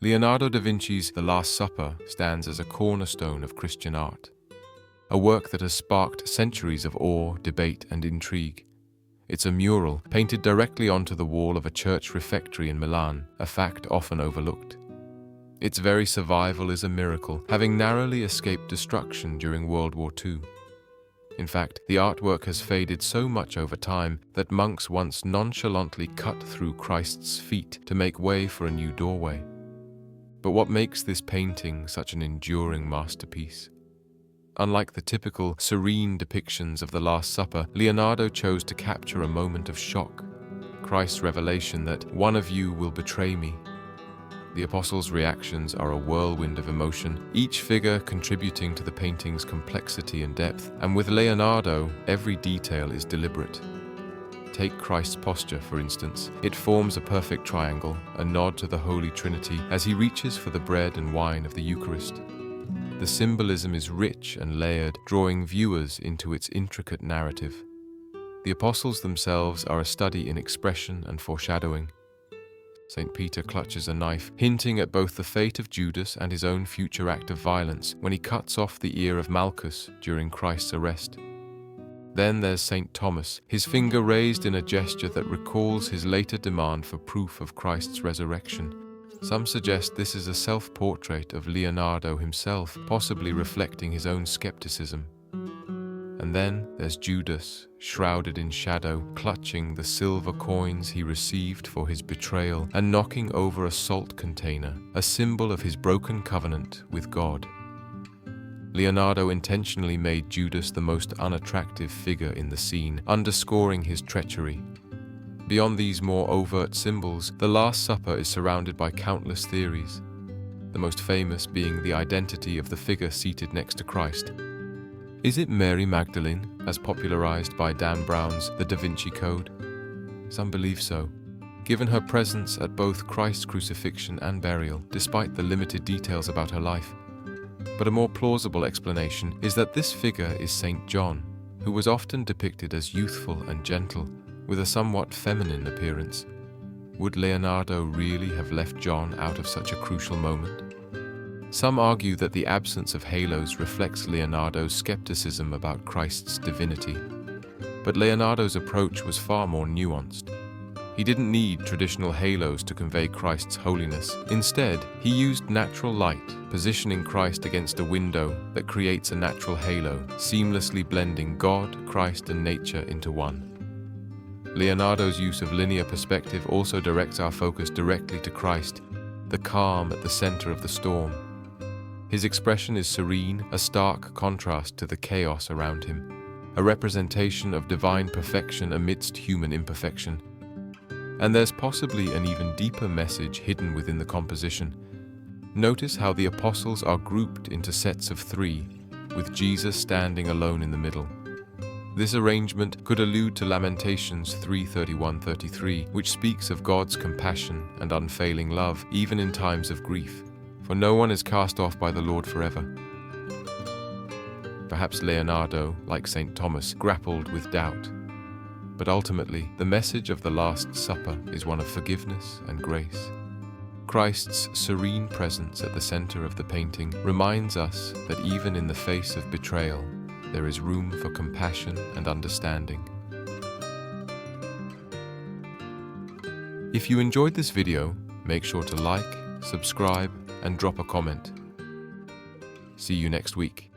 Leonardo da Vinci's The Last Supper stands as a cornerstone of Christian art, a work that has sparked centuries of awe, debate, and intrigue. It's a mural painted directly onto the wall of a church refectory in Milan, a fact often overlooked. Its very survival is a miracle, having narrowly escaped destruction during World War II. In fact, the artwork has faded so much over time that monks once nonchalantly cut through Christ's feet to make way for a new doorway. But what makes this painting such an enduring masterpiece? Unlike the typical serene depictions of the Last Supper, Leonardo chose to capture a moment of shock, Christ's revelation that one of you will betray me. The apostles' reactions are a whirlwind of emotion, each figure contributing to the painting's complexity and depth, and with Leonardo, every detail is deliberate. Take Christ's posture, for instance. It forms a perfect triangle, a nod to the Holy Trinity as he reaches for the bread and wine of the Eucharist. The symbolism is rich and layered, drawing viewers into its intricate narrative. The apostles themselves are a study in expression and foreshadowing. St. Peter clutches a knife, hinting at both the fate of Judas and his own future act of violence when he cuts off the ear of Malchus during Christ's arrest. Then there's St. Thomas, his finger raised in a gesture that recalls his later demand for proof of Christ's resurrection. Some suggest this is a self-portrait of Leonardo himself, possibly reflecting his own skepticism. And then there's Judas, shrouded in shadow, clutching the silver coins he received for his betrayal and knocking over a salt container, a symbol of his broken covenant with God. Leonardo intentionally made Judas the most unattractive figure in the scene, underscoring his treachery. Beyond these more overt symbols, the Last Supper is surrounded by countless theories, the most famous being the identity of the figure seated next to Christ. Is it Mary Magdalene, as popularized by Dan Brown's The Da Vinci Code? Some believe so, given her presence at both Christ's crucifixion and burial, despite the limited details about her life. But a more plausible explanation is that this figure is St. John, who was often depicted as youthful and gentle, with a somewhat feminine appearance. Would Leonardo really have left John out of such a crucial moment? Some argue that the absence of halos reflects Leonardo's skepticism about Christ's divinity. But Leonardo's approach was far more nuanced. He didn't need traditional halos to convey Christ's holiness. Instead, he used natural light, positioning Christ against a window that creates a natural halo, seamlessly blending God, Christ, and nature into one. Leonardo's use of linear perspective also directs our focus directly to Christ, the calm at the center of the storm. His expression is serene, a stark contrast to the chaos around him, a representation of divine perfection amidst human imperfection. And there's possibly an even deeper message hidden within the composition. Notice how the apostles are grouped into sets of three, with Jesus standing alone in the middle. This arrangement could allude to Lamentations 3:31-33, which speaks of God's compassion and unfailing love, even in times of grief, for no one is cast off by the Lord forever. Perhaps Leonardo, like St. Thomas, grappled with doubt. But ultimately, the message of the Last Supper is one of forgiveness and grace. Christ's serene presence at the center of the painting reminds us that even in the face of betrayal, there is room for compassion and understanding. If you enjoyed this video, make sure to like, subscribe, and drop a comment. See you next week.